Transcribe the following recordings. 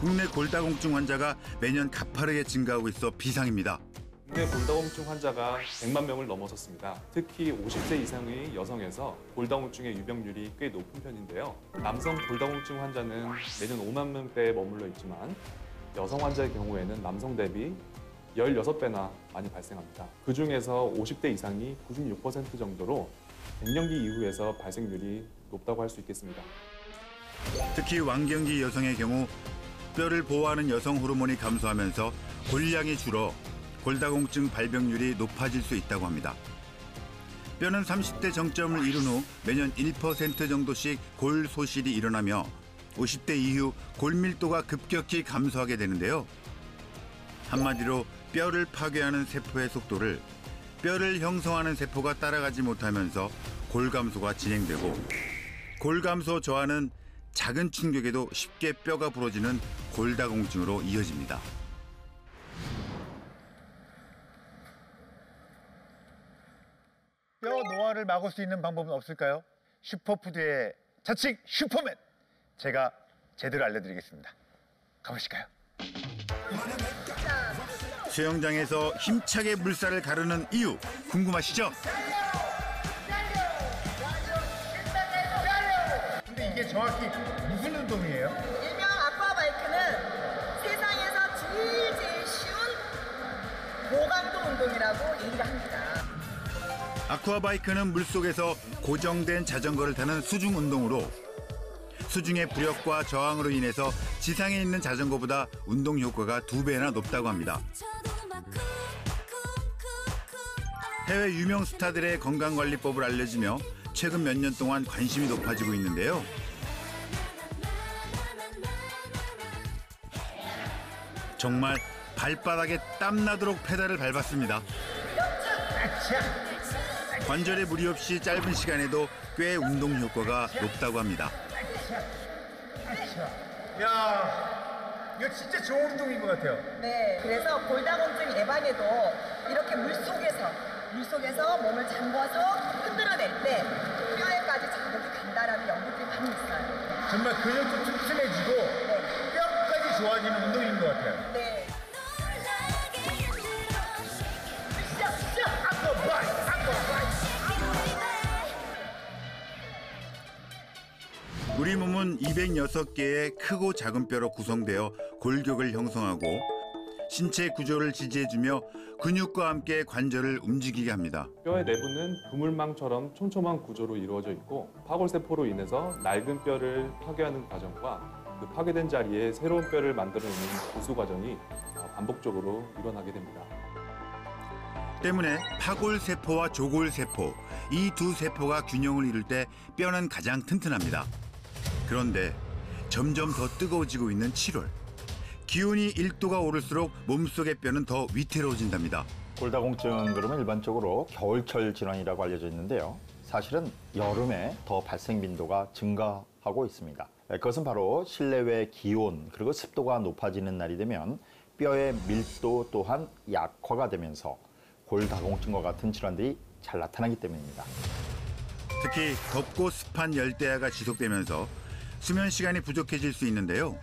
국내 골다공증 환자가 매년 가파르게 증가하고 있어 비상입니다. 국내 골다공증 환자가 100만 명을 넘어섰습니다. 특히 50세 이상의 여성에서 골다공증의 유병률이 꽤 높은 편인데요. 남성 골다공증 환자는 매년 5만 명대에 머물러 있지만 여성 환자의 경우에는 남성 대비 16배나 많이 발생합니다. 그중에서 50대 이상이 96% 정도로 갱년기 이후에서 발생률이 높다고 할 수 있겠습니다. 특히 완경기 여성의 경우 뼈를 보호하는 여성 호르몬이 감소하면서 골량이 줄어 골다공증 발병률이 높아질 수 있다고 합니다. 뼈는 30대 정점을 이룬 후 매년 1% 정도씩 골 소실이 일어나며 50대 이후 골 밀도가 급격히 감소하게 되는데요. 한마디로 뼈를 파괴하는 세포의 속도를 뼈를 형성하는 세포가 따라가지 못하면서 골 감소가 진행되고 골 감소 저하는 작은 충격에도 쉽게 뼈가 부러지는 골다공증으로 이어집니다. 뼈 노화를 막을 수 있는 방법은 없을까요? 슈퍼푸드의 자칭 슈퍼맨! 제가 제대로 알려드리겠습니다. 가보실까요? 수영장에서 힘차게 물살을 가르는 이유 궁금하시죠? 근데 이게 정확히 무슨 운동이에요? 일명 아쿠아바이크는 세상에서 제일 쉬운 고강도 운동이라고 얘기를 합니다. 아쿠아바이크는 물속에서 고정된 자전거를 타는 수중 운동으로 수중의 부력과 저항으로 인해서 지상에 있는 자전거보다 운동 효과가 2배나 높다고 합니다. 해외 유명 스타들의 건강관리법을 알려지며 최근 몇 년 동안 관심이 높아지고 있는데요. 정말 발바닥에 땀나도록 페달을 밟았습니다. 관절에 무리 없이 짧은 시간에도 꽤 운동 효과가 높다고 합니다. 야, 이거 진짜 좋은 운동인 것 같아요. 네, 그래서 골다공증 예방에도 이렇게 물속에서 몸을 잠궈서 흔들어낼 때 뼈에까지 자극이 간다라는 연구들이 많이 있어요. 정말 근육도 튼튼해지고 뼈까지 좋아지는 운동인 것 같아요. 네. 우리 몸은 206개의 크고 작은 뼈로 구성되어 골격을 형성하고 신체 구조를 지지해주며 근육과 함께 관절을 움직이게 합니다. 뼈의 내부는 그물망처럼 촘촘한 구조로 이루어져 있고 파골세포로 인해서 낡은 뼈를 파괴하는 과정과 그 파괴된 자리에 새로운 뼈를 만들어내는 보수 과정이 반복적으로 일어나게 됩니다. 때문에 파골세포와 조골세포, 이 두 세포가 균형을 이룰 때 뼈는 가장 튼튼합니다. 그런데 점점 더 뜨거워지고 있는 7월. 기온이 1도가 오를수록 몸속의 뼈는 더 위태로워진답니다. 골다공증 그러면 일반적으로 겨울철 질환이라고 알려져 있는데요. 사실은 여름에 더 발생 빈도가 증가하고 있습니다. 그것은 바로 실내외 기온 그리고 습도가 높아지는 날이 되면 뼈의 밀도 또한 약화가 되면서 골다공증과 같은 질환들이 잘 나타나기 때문입니다. 특히 덥고 습한 열대야가 지속되면서 수면 시간이 부족해질 수 있는데요.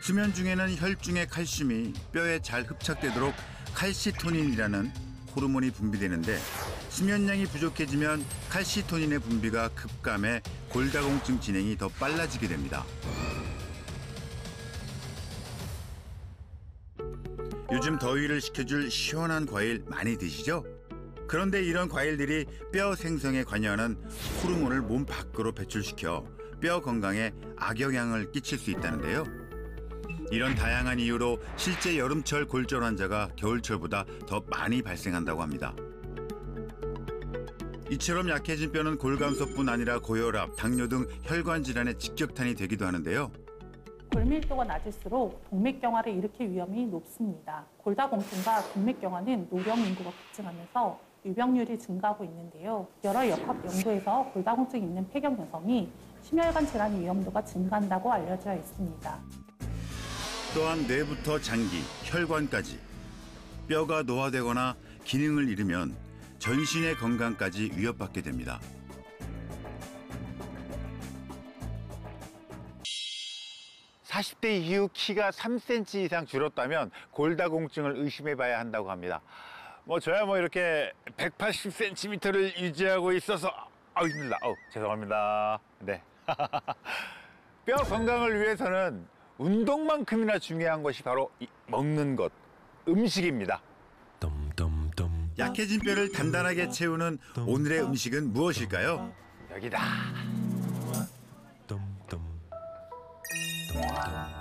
수면 중에는 혈중의 칼슘이 뼈에 잘 흡착되도록 칼시토닌이라는 호르몬이 분비되는데 수면량이 부족해지면 칼시토닌의 분비가 급감해 골다공증 진행이 더 빨라지게 됩니다. 요즘 더위를 식혀줄 시원한 과일 많이 드시죠? 그런데 이런 과일들이 뼈 생성에 관여하는 호르몬을 몸 밖으로 배출시켜 뼈 건강에 악영향을 끼칠 수 있다는데요. 이런 다양한 이유로 실제 여름철 골절 환자가 겨울철보다 더 많이 발생한다고 합니다. 이처럼 약해진 뼈는 골감소뿐 아니라 고혈압, 당뇨 등 혈관 질환의 직격탄이 되기도 하는데요. 골밀도가 낮을수록 동맥경화를 일으킬 위험이 높습니다. 골다공증과 동맥경화는 노령 인구가 급증하면서 유병률이 증가하고 있는데요. 여러 역학 연구에서 골다공증이 있는 폐경 여성이 심혈관 질환의 위험도가 증가한다고 알려져 있습니다. 또한 뇌부터 장기, 혈관까지 뼈가 노화되거나 기능을 잃으면 전신의 건강까지 위협받게 됩니다. 40대 이후 키가 3cm 이상 줄었다면 골다공증을 의심해봐야 한다고 합니다. 저야 이렇게 180cm를 유지하고 있어서 힘들다. 죄송합니다. 네. 뼈 건강을 위해서는 운동만큼이나 중요한 것이 바로 먹는 것, 음식입니다. 약해진 뼈를 단단하게 채우는 오늘의 음식은 무엇일까요? 여기다.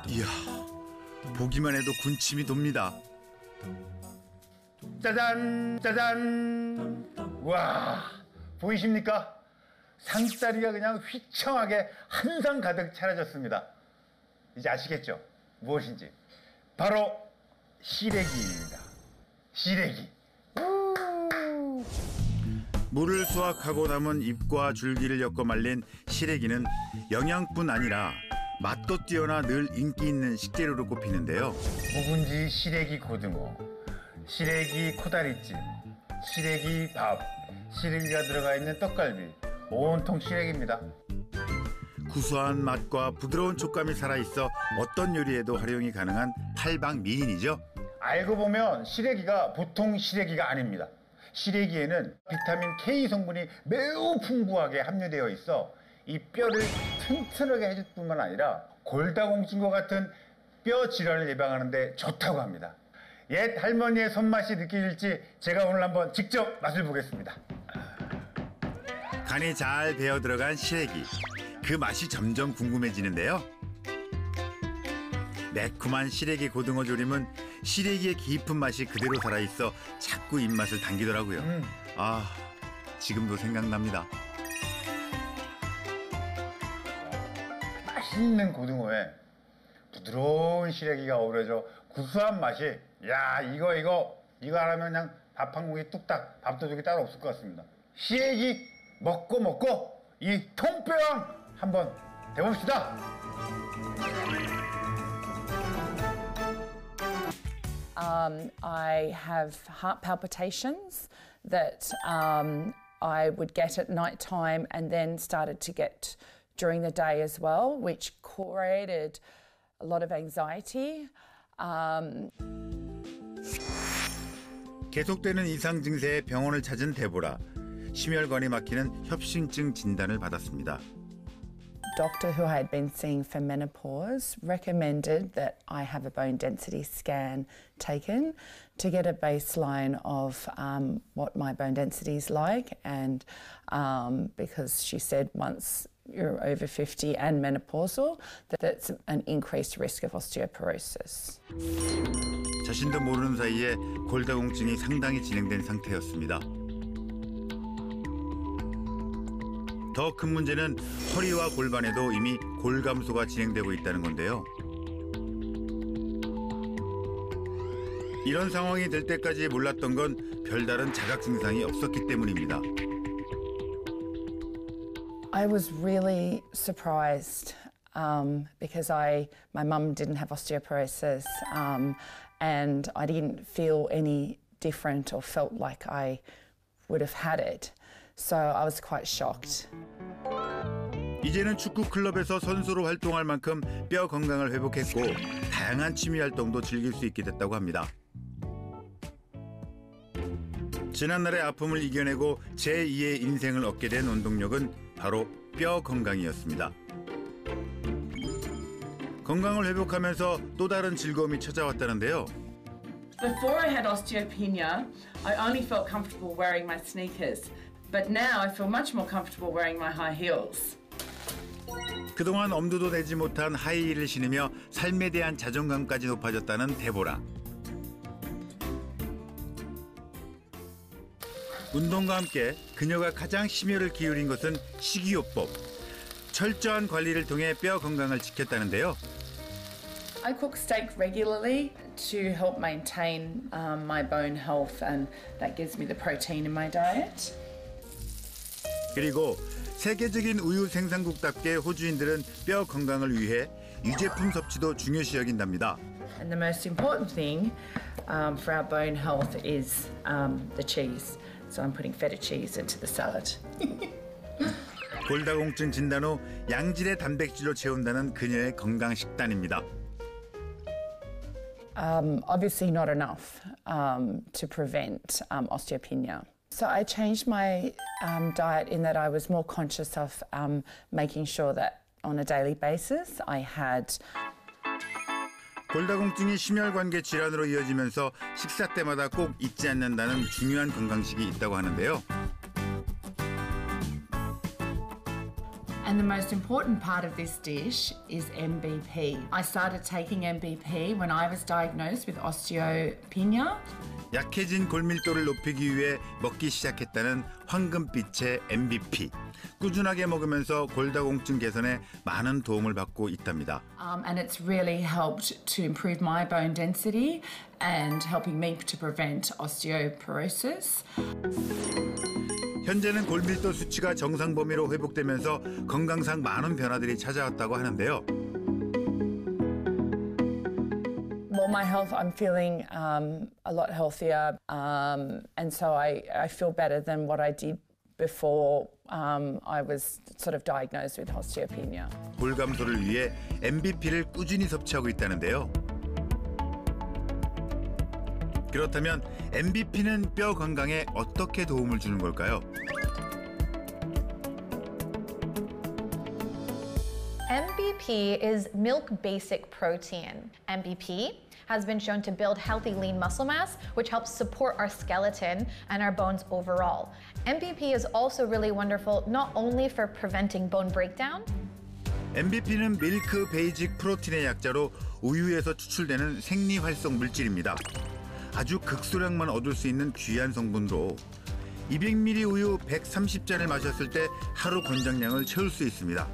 이야, 보기만 해도 군침이 돕니다. 짜잔, 짜잔. 와, 보이십니까? 상다리가 그냥 휘청하게 한 상 가득 차려졌습니다. 이제 아시겠죠? 무엇인지. 바로 시래기입니다. 시래기. 물을 수확하고 남은 잎과 줄기를 엮어 말린 시래기는 영양뿐 아니라 맛도 뛰어나 늘 인기 있는 식재료로 꼽히는데요. 묵은지 시래기 고등어, 시래기 코다리찜, 시래기 밥, 시래기가 들어가 있는 떡갈비, 온통 시래기입니다. 구수한 맛과 부드러운 촉감이 살아있어 어떤 요리에도 활용이 가능한 팔방미인이죠. 알고 보면 시래기가 보통 시래기가 아닙니다. 시래기에는 비타민 K 성분이 매우 풍부하게 함유되어 있어 이 뼈를 튼튼하게 해줄 뿐만 아니라 골다공증과 같은 뼈 질환을 예방하는 데 좋다고 합니다. 옛 할머니의 손맛이 느껴질지 제가 오늘 한번 직접 맛을 보겠습니다. 간이 잘 배어 들어간 시래기. 그 맛이 점점 궁금해지는데요. 매콤한 시래기 고등어 조림은 시래기의 깊은 맛이 그대로 살아있어 자꾸 입맛을 당기더라고요. 지금도 생각납니다. 맛있는 고등어에 부드러운 시래기가 어우러져 구수한 맛이 이거 하면 그냥 밥 한 공기 뚝딱 밥도둑이 따로 없을 것 같습니다. 시래기 먹고 이 통뼈왕 한번 대봅시다. I have heart palpitations that I would get at night time and then started to get during the day as well, which created a lot of anxiety. 계속되는 이상 증세에 병원을 찾은 데보라. 심혈관이 막히는 협심증 진단을 받았습니다. Doctor who I had been seeing for menopause recommended that I have a bone density scan taken to get a baseline of what my bone density is like, and because she said once you're over 50 and menopausal, that's an increased risk of osteoporosis. 자신도 모르는 사이에 골다공증이 상당히 진행된 상태였습니다. 더 큰 문제는 허리와 골반에도 이미 골감소가 진행되고 있다는 건데요. 이런 상황이 될 때까지 몰랐던 건 별다른 자각 증상이 없었기 때문입니다. I was really surprised because my mum didn't have osteoporosis and I didn't feel any different or felt like I would have had it. So I was quite shocked. 이제는 축구 클럽에서 선수로 활동할 만큼 뼈 건강을 회복했고 다양한 취미 활동도 즐길 수 있게 됐다고 합니다. 지난날의 아픔을 이겨내고 제2의 인생을 얻게 된 원동력은 바로 뼈 건강이었습니다. 건강을 회복하면서 또 다른 즐거움이 찾아왔다는데요. Before I had osteopenia, I only felt comfortable wearing my sneakers. But now I feel much more comfortable wearing my high heels. 그동안 엄두도 내지 못한 하이힐을 신으며 삶에 대한 자존감까지 높아졌다는 데보라. 운동과 함께 그녀가 가장 심혈을 기울인 것은 식이요법. 철저한 관리를 통해 뼈 건강을 지켰다는데요. I cook steak regularly to help maintain my bone health, and that gives me the protein in my diet. 그리고 세계적인 우유 생산국답게 호주인들은 뼈 건강을 위해 유제품 섭취도 중요시 여긴답니다. And the most important thing for our bone health is the cheese. So I'm putting feta cheese into the salad. 골다공증 진단 후 양질의 단백질로 채운다는 그녀의 건강 식단입니다. Obviously not enough to prevent osteopenia. So I changed my diet in that I was more conscious of making sure that on a daily basis I had 골다공증이 심혈관계 질환으로 이어지면서 식사 때마다 꼭 잊지 않는다는 중요한 건강식이 있다고 하는데요. And the most important part of this dish is MBP. I started taking MBP when I was diagnosed with osteopenia. 약해진 골밀도를 높이기 위해 먹기 시작했다는 황금빛의 MBP. 꾸준하게 먹으면서 골다공증 개선에 많은 도움을 받고 있답니다. And it's really helped to improve my bone density and helping me to prevent osteoporosis. 현재는 골밀도 수치가 정상 범위로 회복되면서 건강상 많은 변화들이 찾아왔다고 하는데요. Well, my health, I'm feeling a lot healthier, and so I feel better than what I did before I was sort of diagnosed with osteopenia. 골 감소를 위해 MBP를 꾸준히 섭취하고 있다는데요. 그렇다면 MBP는 뼈 건강에 어떻게 도움을 주는 걸까요? MBP is milk basic protein. MBP has been shown to build healthy lean muscle mass, which helps support our skeleton and our bones overall. MBP is also really wonderful not only for preventing bone breakdown. MBP는 밀크 베이직 프로틴의 약자로 우유에서 추출되는 생리활성 물질입니다. 아주 극소량만 얻을 수 있는 귀한 성분으로 200ml 우유 130잔을 마셨을 때 하루 권장량을 채울 수 있습니다.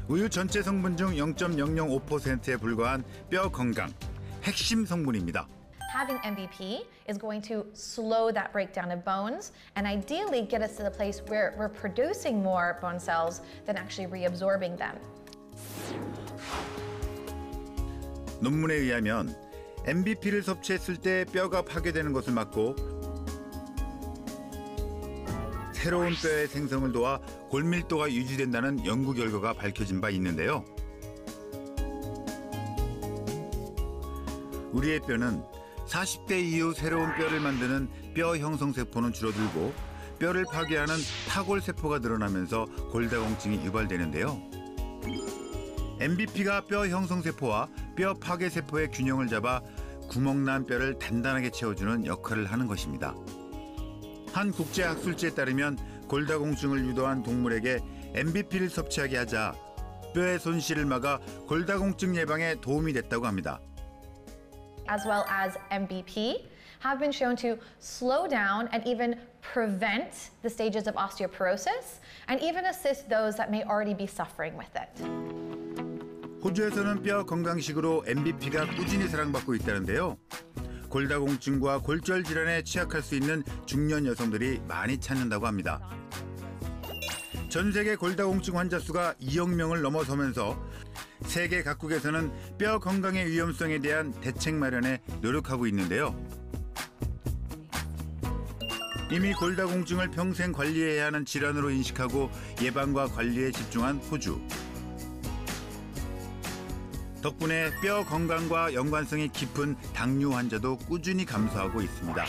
우유 전체 성분 중 0.005%에 불과한 뼈 건강, 핵심 성분입니다. Having MBP is going to slow that breakdown of bones and ideally get us to the place where we're producing more bone cells than actually reabsorbing them. 논문에 의하면 MBP를 섭취했을 때 뼈가 파괴되는 것을 막고 새로운 뼈의 생성을 도와 골밀도가 유지된다는 연구 결과가 밝혀진 바 있는데요. 우리의 뼈는 40대 이후 새로운 뼈를 만드는 뼈 형성세포는 줄어들고 뼈를 파괴하는 파골세포가 늘어나면서 골다공증이 유발되는데요. MBP가 뼈 형성세포와 뼈 파괴세포의 균형을 잡아 구멍난 뼈를 단단하게 채워주는 역할을 하는 것입니다. 한 국제학술지에 따르면 골다공증을 유도한 동물에게 MBP를 섭취하게 하자 뼈의 손실을 막아 골다공증 예방에 도움이 됐다고 합니다. As well as MBP have been shown to slow down and even prevent the stages of osteoporosis and even assist those that may already be suffering with it. 호주에서는 뼈 건강식으로 MBP가 꾸준히 사랑받고 있다는데요. 골다공증과 골절 질환에 취약할 수 있는 중년 여성들이 많이 찾는다고 합니다. 전 세계 골다공증 환자 수가 2억 명을 넘어서면서 세계 각국에서는 뼈 건강의 위험성에 대한 대책 마련에 노력하고 있는데요. 이미 골다공증을 평생 관리해야 하는 질환으로 인식하고 예방과 관리에 집중한 호주. 덕분에 뼈 건강과 연관성이 깊은 당뇨 환자도 꾸준히 감소하고 있습니다.